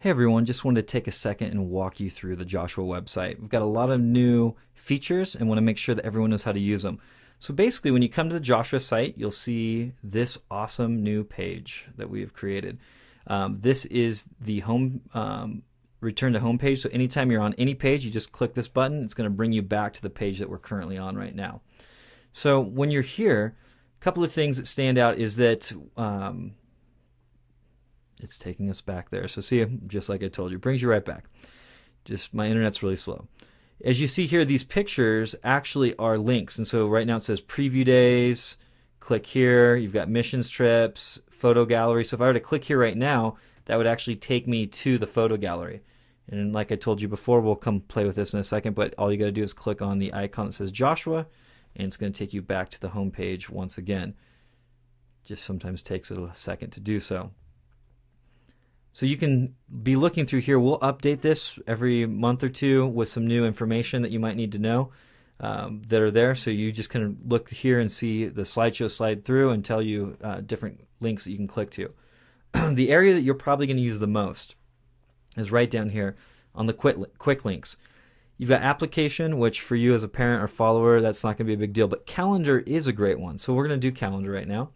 Hey everyone, just wanted to take a second and walk you through the Joshua website. We've got a lot of new features and want to make sure that everyone knows how to use them. So basically, when you come to the Joshua site, you'll see this awesome new page that we have created. This is the home return to home page. So anytime you're on any page, you just click this button. It's going to bring you back to the page that we're currently on right now. So when you're here, a couple of things that stand out is that it's taking us back there. So see, just like I told you, brings you right back. Just my internet's really slow. As you see here, these pictures actually are links. And so right now it says preview days. Click here. You've got missions trips, photo gallery. So if I were to click here right now, that would actually take me to the photo gallery. And like I told you before, we'll come play with this in a second, but all you got to do is click on the icon that says Joshua, and it's going to take you back to the home page once again. Just sometimes takes a second to do so. So you can be looking through here. We'll update this every month or two with some new information that you might need to know that are there. So you just kind of look here and see the slideshow slide through and tell you different links that you can click to. The area that you're probably going to use the most is right down here on the quick links. You've got application, which for you as a parent or follower, that's not going to be a big deal. But calendar is a great one. So we're going to do calendar right now.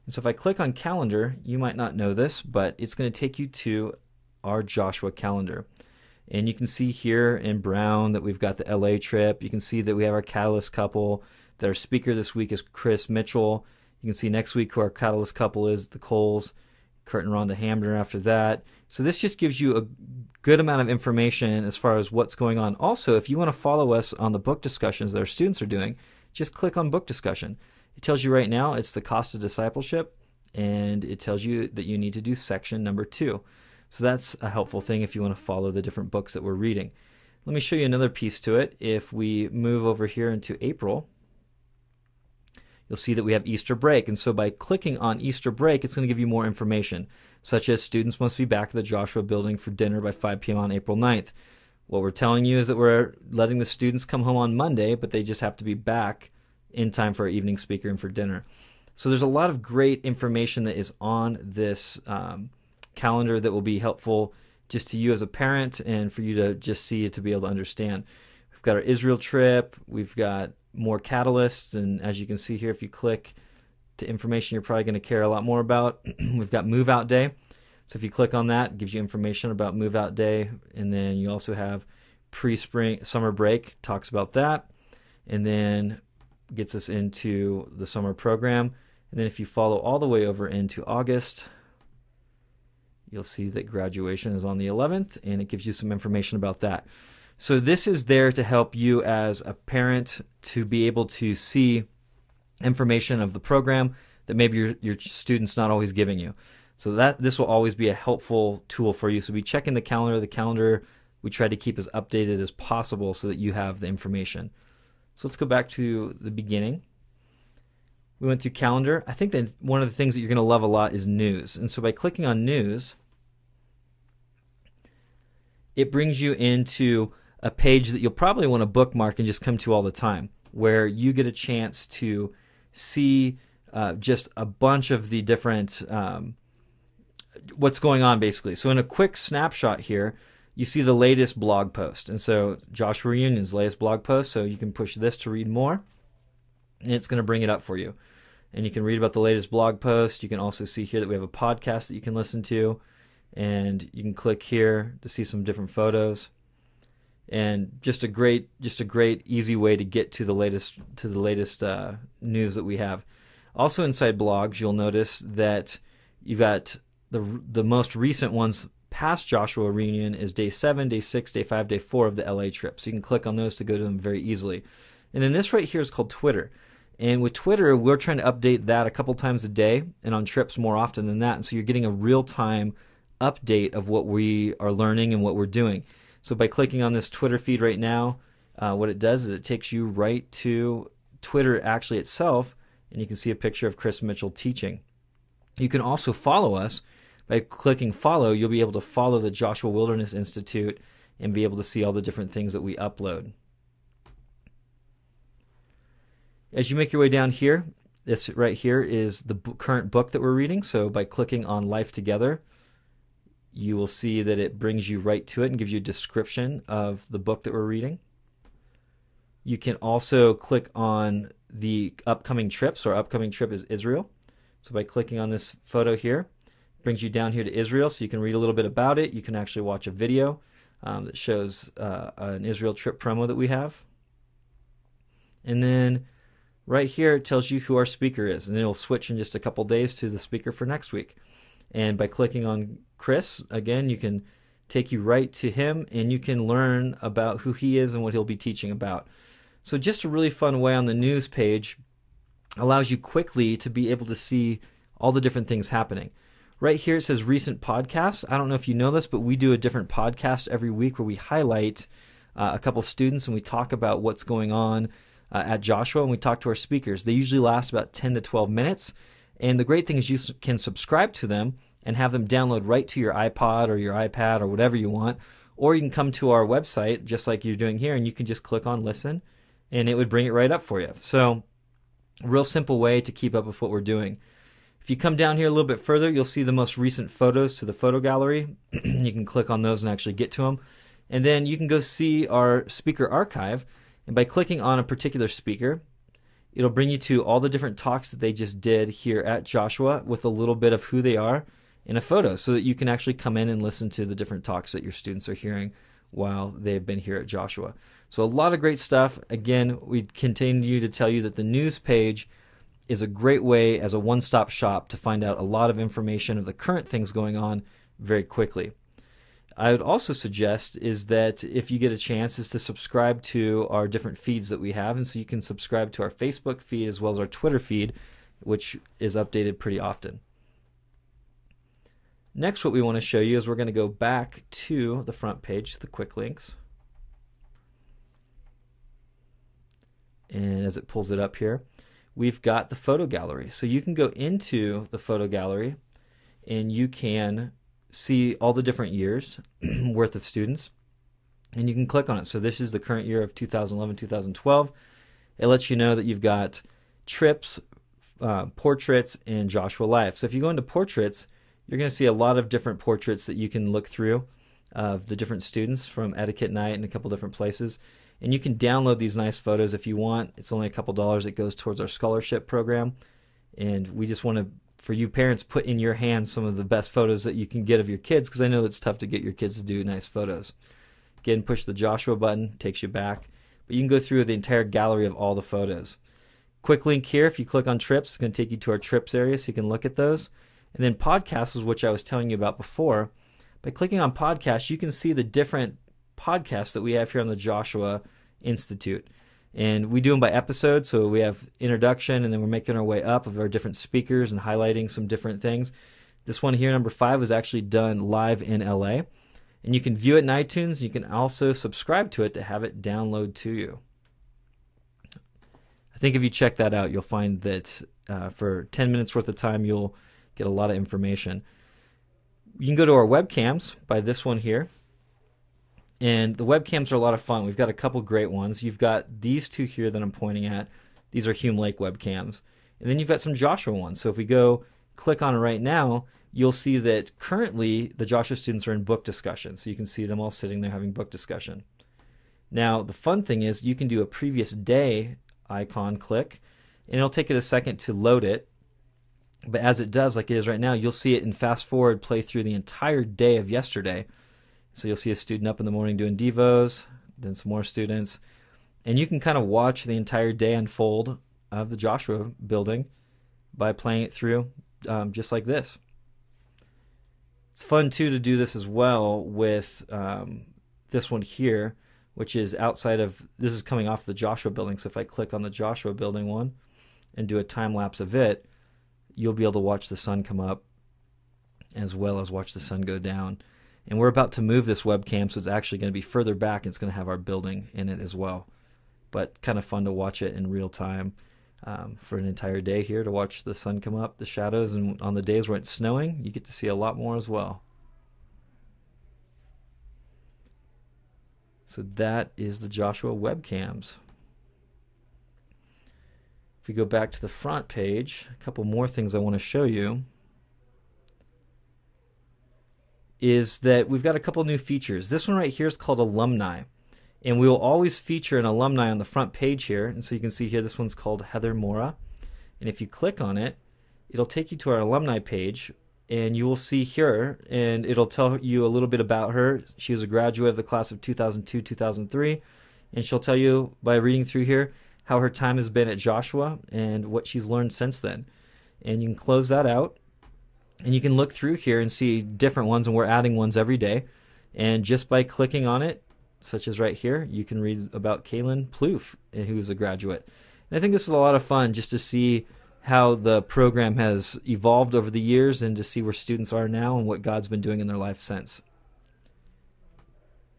And so if I click on calendar, you might not know this, but it's going to take you to our Joshua calendar. And you can see here in brown that we've got the LA trip. You can see that we have our Catalyst couple. That our speaker this week is Chris Mitchell. You can see next week who our Catalyst couple is, the Coles, Kurt and Rhonda Hamner after that. So this just gives you a good amount of information as far as what's going on. Also, if you want to follow us on the book discussions that our students are doing, just click on book discussion. It tells you right now it's the cost of discipleship, and it tells you that you need to do section number 2. So that's a helpful thing if you want to follow the different books that we're reading. Let me show you another piece to it. If we move over here into April, you'll see that we have Easter break. And so by clicking on Easter break, it's going to give you more information, such as students must be back at the Joshua building for dinner by 5 p.m. on April 9th. What we're telling you is that we're letting the students come home on Monday, but they just have to be back in time for our evening speaker and for dinner. So there's a lot of great information that is on this calendar that will be helpful just to you as a parent and for you to just see to be able to understand. We've got our Israel trip. We've got more catalysts. And as you can see here, if you click to information you're probably going to care a lot more about, we've got move out day. So if you click on that, it gives you information about move out day. And then you also have pre-spring summer break, talks about that. And then gets us into the summer program. And then if you follow all the way over into August, you'll see that graduation is on the 11th, and it gives you some information about that. So this is there to help you as a parent to be able to see information of the program that maybe your student's not always giving you. So that this will always be a helpful tool for you. So be checking the calendar. The calendar we try to keep as updated as possible so that you have the information. So let's go back to the beginning. We went through calendar. I think that one of the things that you're going to love a lot is news. And so by clicking on news, it brings you into a page that you'll probably want to bookmark and just come to all the time, where you get a chance to see just a bunch of the different what's going on basically. So in a quick snapshot here, you see the latest blog post. And so Joshua Reunion's latest blog post, so you can push this to read more, and it's going to bring it up for you. And you can read about the latest blog post. You can also see here that we have a podcast that you can listen to, and you can click here to see some different photos. And just a great easy way to get to the latest news that we have. Also inside blogs, you'll notice that you've got the most recent ones past Joshua Reunion is day 7, day 6, day 5, day 4 of the LA trip. So you can click on those to go to them very easily. And then this right here is called Twitter. And with Twitter, we're trying to update that a couple times a day and on trips more often than that. And so you're getting a real-time update of what we are learning and what we're doing. So by clicking on this Twitter feed right now, what it does is it takes you right to Twitter actually itself, and you can see a picture of Chris Mitchell teaching. You can also follow us. By clicking follow, you'll be able to follow the Joshua Wilderness Institute and be able to see all the different things that we upload. As you make your way down here, this right here is the current book that we're reading. So by clicking on Life Together, you will see that it brings you right to it and gives you a description of the book that we're reading. You can also click on the upcoming trip. So our upcoming trip is Israel. So by clicking on this photo here, it brings you down here to Israel, so you can read a little bit about it. You can actually watch a video that shows an Israel trip promo that we have. And then right here it tells you who our speaker is, and then it'll switch in just a couple days to the speaker for next week. And by clicking on Chris, again, you can take you right to him, and you can learn about who he is and what he'll be teaching about. So just a really fun way on the news page, allows you quickly to be able to see all the different things happening. Right here it says recent podcasts. I don't know if you know this, but we do a different podcast every week where we highlight a couple students and we talk about what's going on at Joshua, and we talk to our speakers. They usually last about 10 to 12 minutes. And the great thing is you can subscribe to them and have them download right to your iPod or your iPad or whatever you want. Or you can come to our website, just like you're doing here, and you can just click on listen, and it would bring it right up for you. So a real simple way to keep up with what we're doing. If you come down here a little bit further, you'll see the most recent photos to the photo gallery. You can click on those and actually get to them. And then you can go see our speaker archive. And by clicking on a particular speaker, it'll bring you to all the different talks that they just did here at Joshua with a little bit of who they are in a photo, so that you can actually come in and listen to the different talks that your students are hearing while they've been here at Joshua. So a lot of great stuff. Again, we continue to tell you that the news page is a great way as a one-stop shop to find out a lot of information of the current things going on very quickly. I would also suggest is that if you get a chance is to subscribe to our different feeds that we have. And so you can subscribe to our Facebook feed as well as our Twitter feed, which is updated pretty often. Next, what we want to show you is we're going to go back to the front page, the quick links. And as it pulls it up here, we've got the photo gallery. So you can go into the photo gallery and you can see all the different years worth of students, and you can click on it. So this is the current year of 2011-2012. It lets you know that you've got trips, portraits, and Joshua Life. So if you go into portraits, you're going to see a lot of different portraits that you can look through of the different students from Etiquette Night and a couple different places. And you can download these nice photos if you want. It's only a couple dollars. It goes towards our scholarship program. And we just want to, for you parents, put in your hands some of the best photos that you can get of your kids, because I know it's tough to get your kids to do nice photos. Again, push the Joshua button, takes you back. But you can go through the entire gallery of all the photos. Quick link here, if you click on trips, it's going to take you to our trips area so you can look at those. And then podcasts is which I was telling you about before. By clicking on podcasts, you can see the different podcasts that we have here on the Joshua Institute. And we do them by episode, so we have introduction, and then we're making our way up of our different speakers and highlighting some different things. This one here, number 5, was actually done live in LA. And you can view it in iTunes. You can also subscribe to it to have it download to you. I think if you check that out, you'll find that for 10 minutes worth of time, you'll get a lot of information. You can go to our webcams by this one here. And the webcams are a lot of fun. We've got a couple great ones. You've got these two here that I'm pointing at. These are Hume Lake webcams. And then you've got some Joshua ones. So if we go click on it right now, you'll see that currently the Joshua students are in book discussion. So you can see them all sitting there having book discussion. Now, the fun thing is you can do a previous day icon click, and it'll take it a second to load it. But as it does, like it is right now, you'll see it in fast forward play through the entire day of yesterday. So you'll see a student up in the morning doing devos, then some more students. And you can kind of watch the entire day unfold of the Joshua building by playing it through just like this. It's fun, too, to do this as well with this one here, which is outside of, this is coming off the Joshua building. So if I click on the Joshua building one and do a time lapse of it, you'll be able to watch the sun come up as well as watch the sun go down. And we're about to move this webcam, so it's actually going to be further back, and it's going to have our building in it as well. But kind of fun to watch it in real time for an entire day here, to watch the sun come up, the shadows, and on the days where it's snowing, you get to see a lot more as well. So that is the Joshua webcams. If we go back to the front page, a couple more things I want to show you is that we've got a couple new features. This one right here is called Alumni. And we will always feature an alumni on the front page here. And so you can see here, this one's called Heather Mora. And if you click on it, it'll take you to our alumni page. And you will see here, and it'll tell you a little bit about her. She was a graduate of the class of 2002-2003. And she'll tell you, by reading through here, how her time has been at Joshua and what she's learned since then. And you can close that out. And you can look through here and see different ones, and we're adding ones every day. And just by clicking on it, such as right here, you can read about Kaylin Plouffe, who's a graduate. And I think this is a lot of fun just to see how the program has evolved over the years and to see where students are now and what God's been doing in their life since.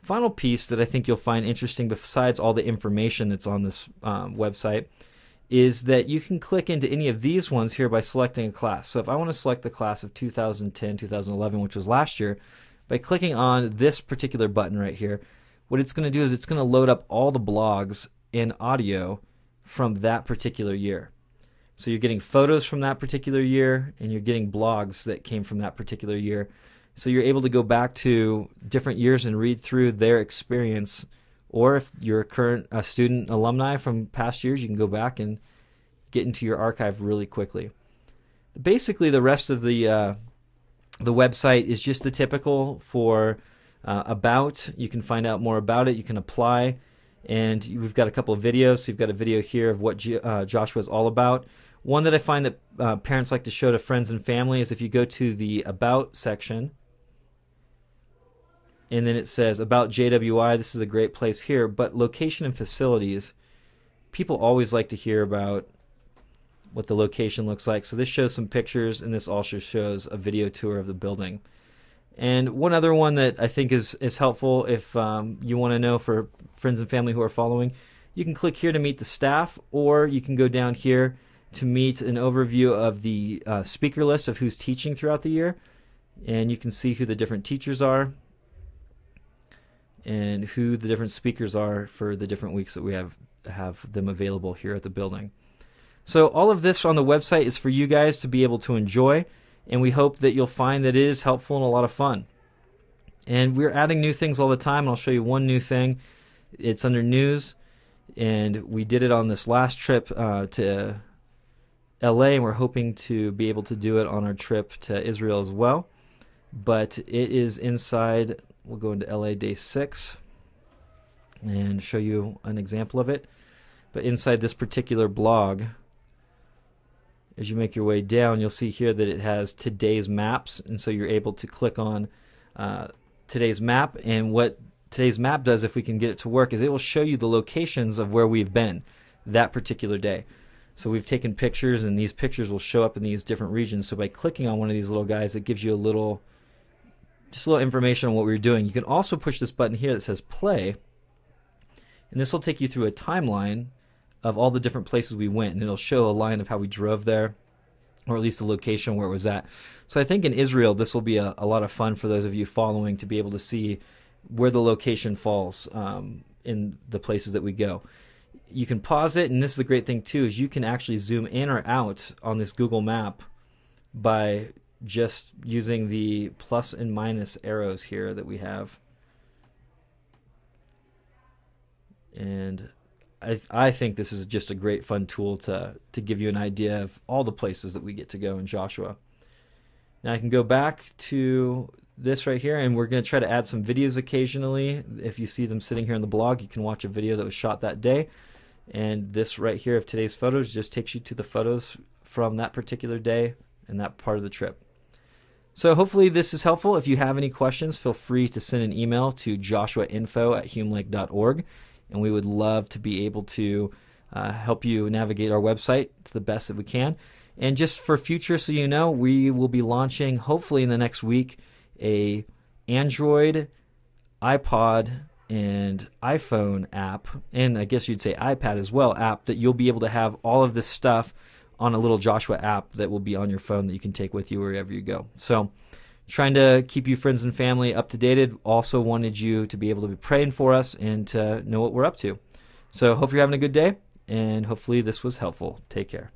Final piece that I think you'll find interesting, besides all the information that's on this website, is that you can click into any of these ones here by selecting a class. So if I want to select the class of 2010-2011, which was last year, by clicking on this particular button right here, what it's going to do is it's going to load up all the blogs and audio from that particular year. So you're getting photos from that particular year, and you're getting blogs that came from that particular year. So you're able to go back to different years and read through their experience. Or if you're a current student alumni from past years, you can go back and get into your archive really quickly. Basically, the rest of the website is just the typical for about. You can find out more about it. You can apply. And we've got a couple of videos. So you've got a video here of what Joshua is all about. One that I find that parents like to show to friends and family is if you go to the About section, and then it says About JWI. This is a great place here. But location and facilities, people always like to hear about what the location looks like. So this shows some pictures, and this also shows a video tour of the building. And one other one that I think is helpful if you want to know for friends and family who are following, you can click here to meet the staff, or you can go down here to meet an overview of the speaker list of who's teaching throughout the year. And you can see who the different teachers are and who the different speakers are for the different weeks that we have them available here at the building. So all of this on the website is for you guys to be able to enjoy. And we hope that you'll find that it is helpful and a lot of fun. And we're adding new things all the time. And I'll show you one new thing. It's under news. And we did it on this last trip to LA. And we're hoping to be able to do it on our trip to Israel as well. But it is inside. We'll go into LA day 6 and show you an example of it. But inside this particular blog, as you make your way down, you'll see here that it has today's maps, and so you're able to click on today's map. And what today's map does, if we can get it to work, is it will show you the locations of where we've been that particular day. So we've taken pictures, and these pictures will show up in these different regions. So by clicking on one of these little guys, it gives you just a little information on what we're doing. You can also push this button here that says play, and this will take you through a timeline of all the different places we went, and it'll show a line of how we drove there, or at least the location where it was at. So I think in Israel this will be a lot of fun for those of you following, to be able to see where the location falls in the places that we go. You can pause it, and this is the great thing too, is you can actually zoom in or out on this Google map by just using the plus and minus arrows here that we have. And I think this is just a great fun tool to give you an idea of all the places that we get to go in Joshua. Now I can go back to this right here, and we're going to try to add some videos occasionally. If you see them sitting here on the blog, you can watch a video that was shot that day. And this right here of today's photos just takes you to the photos from that particular day and that part of the trip. So hopefully this is helpful. If you have any questions, feel free to send an email to joshuainfo@humelake.org. And we would love to be able to help you navigate our website to the best that we can. And just for future, so you know, we will be launching, hopefully in the next week, a Android, iPod, and iPhone app, and I guess you'd say iPad as well, app that you'll be able to have all of this stuff on a little Joshua app that will be on your phone that you can take with you wherever you go. So trying to keep you friends and family up to date. Also wanted you to be able to be praying for us and to know what we're up to. So hope you're having a good day, and hopefully this was helpful. Take care.